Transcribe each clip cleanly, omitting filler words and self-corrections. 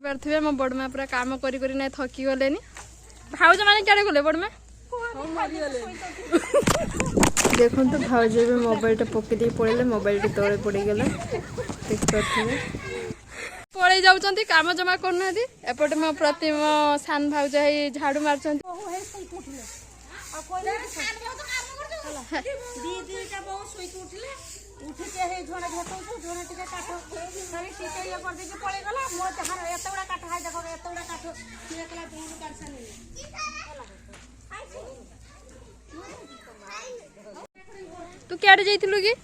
पारे मो बड़मा पूरा काम करी ना थकी गले भाज मैंने क्या गले बड़मा देखो तो भाज भी मोबाइल पकईदे पड़े मोबाइल तले पड़गला देखिए पड़े जाऊँ कम जमा करना एपटे मो प्रति मो सान भाज झाड़ू मार्च तू क्या जाइलु कि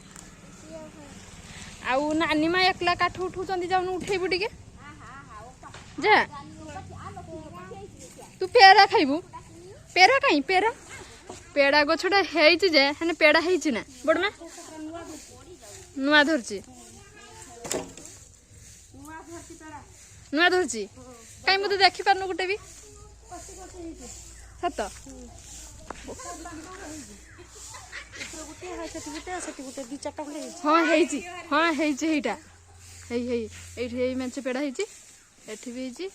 आउ नानी माँ एकला काठ उठाऊँ जाऊन उठेबू टे जा तू पेरा खाइबू पेरा कहीं पेरा पेड़ा गछटा है पेड़ा है ना बड़मा नुआ धरची नुआ धरची कहीं मत देखी पारनु गोटे भी सत हाँ हाँ हेटा मेचे पेड़ा एठी भी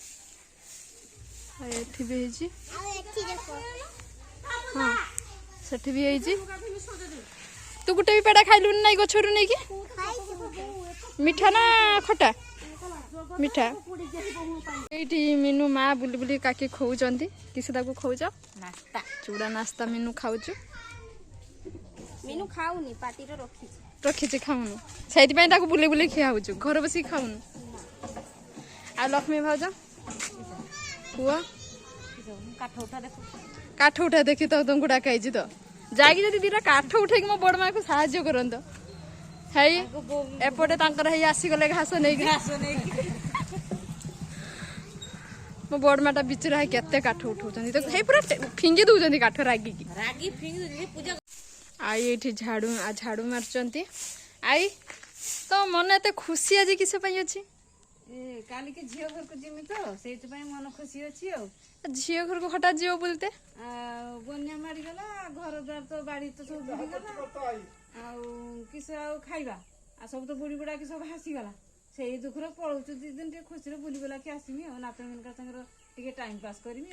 हाँ सेठी भी तू गोटे भी पेड़ा खाइलु ना गछरु नहीं कि मिठा ना खटा मिठा ये मीनू माँ बुली बुली काकी खोउचंती किसी ताको खोउच नास्ता चूड़ा नास्ता मीनू खाउचु मीनू खाऊनी पाटी रो रखी खाऊनु से बुले बुले खियाऊचु घर बस खाऊनु आ लक्ष्मी भाज पुआ काठ उठा देखी तो तुमको डाकाई तो जाकि जब दीटा काठ उठे मो बड़ माँ को साहाଯ୍य करंत है एपटे आसीगले घास नहीं मो बड़ माटा बिचरा है केते काठ उठाउछन तो हे पूरा फिंगी दउछन काठ रागी फिंगी पूजा आई ये झाड़ू मारचंती आई तो मन एत खुशी आज किस अच्छी काली के झील घर को जिमी तो से मन खुशी अच्छी झील घर को हठात जीव बोलते बन्या मारी गला घर द्वार तो बाड़ी तो सब बुड़ी गला किस खाइबा सब तो बुड़ी बुड़ा के सब हासी गला से दुखर पड़ू दी दिन खुशी बुली बुला के आसमी नातनी मान संगे टे टाइम पास करमी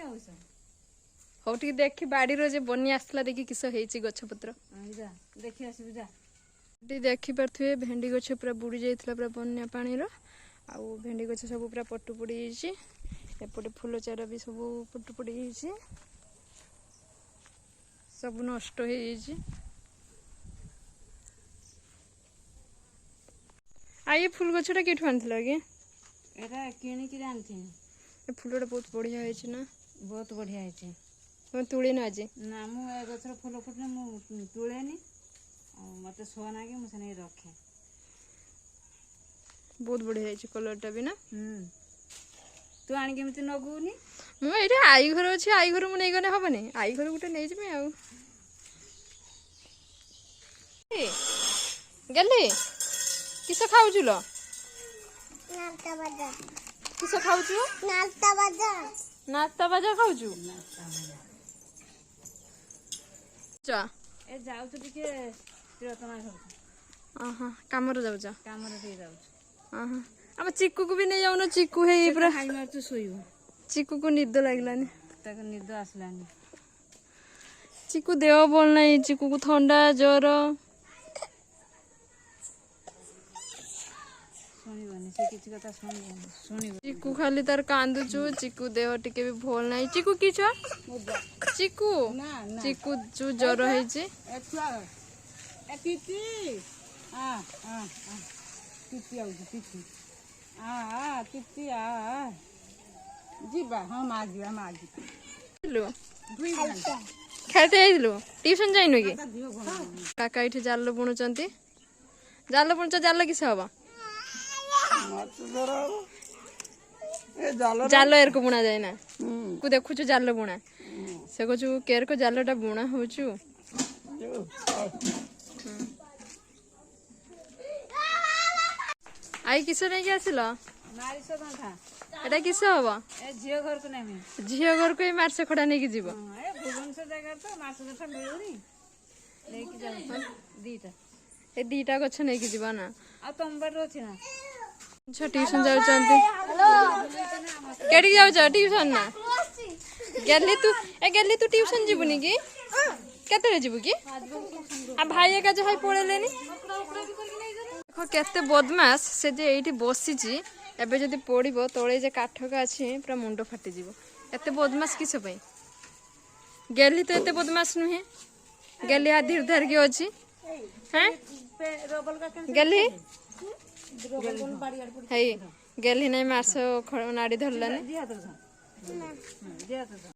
हौ टे देखी बाड़ी जे बनी आसला देखी किस गछपत्र देखी आसबि जा देखी पारे भेंडी गछ पूरा बुड़ी जाइए पूरा बन्या पानी आउ भेंडी गछ सब पूरा पटु पड़ी एपटे फूल चारा भी सब पटु पड़ी सब नष्ट हो ये फूल गछटा किठू आनी एटा किणिक आनी फूलटा बहुत बढ़िया है ना बहुत बढ़िया है तुम तुले न आज ना मुझे गचर फूल फुटने मुझे तुलेनी मत शो ना कि मुझे रखे बहुत बढ़िया है कलरटा भी ना तू आनी केमती नगुनी मुझे आई घर अच्छे आई घर मुझे गले हेनी आई घर गोटे नहीं जी आउ गले किस खाऊ लो किस खाऊ नाश्ता बाजा खाऊ जाऊ काम जाऊच काम आम चिकू को भी नहीं जाऊन चिकू है पूरा खाई मार तू शोइबो चिकू को निद लगलानी निद आसलानी चिकू देह भल ना चिकू को ठंडा ज्वर चिकू खाली तार कांदुचु चिकू देह टिके भी भल ना चिकू कि छुआ चिकू चिकू जो ज्वर है खेलते ट्यूशन जाइनु कि काका ये जाल बुणुचंती जाल बुणुच जाल किस हम जाल एर को बुणा जाए ना को देखुचु जाल बुणा से कहू केर को जालटा बुणा होचु आई किस नहीं कि आसिल एटा किस हम झील घर को नहीं झील घर को मार्च खड़ा नहीं जीव भुवनेश्वर जगह तो मार्च मिलूनी दीटा ए दीटा गछ नहीं कि जीव ना आ तुम बार अच्छी ना ट्यूशन जाउछंती केडी जाउछ ट्यूशन ना गेली तू ट्यूशन जीवनी की केतरे जीवु की आ भाई का जो हाई पळेलेनी देखो केते बदमाश से जे एठी बसिची एबे जदी पड़िबो तळे जे काठका अछि पूरा मुंडो फाटी जीवो एते बदमाश किछ पई गेली तो एते बदमाश नुहे गेली आ धीर धर के अछि हैं गेली हेई गेली नै मारसो नाडी धरलानी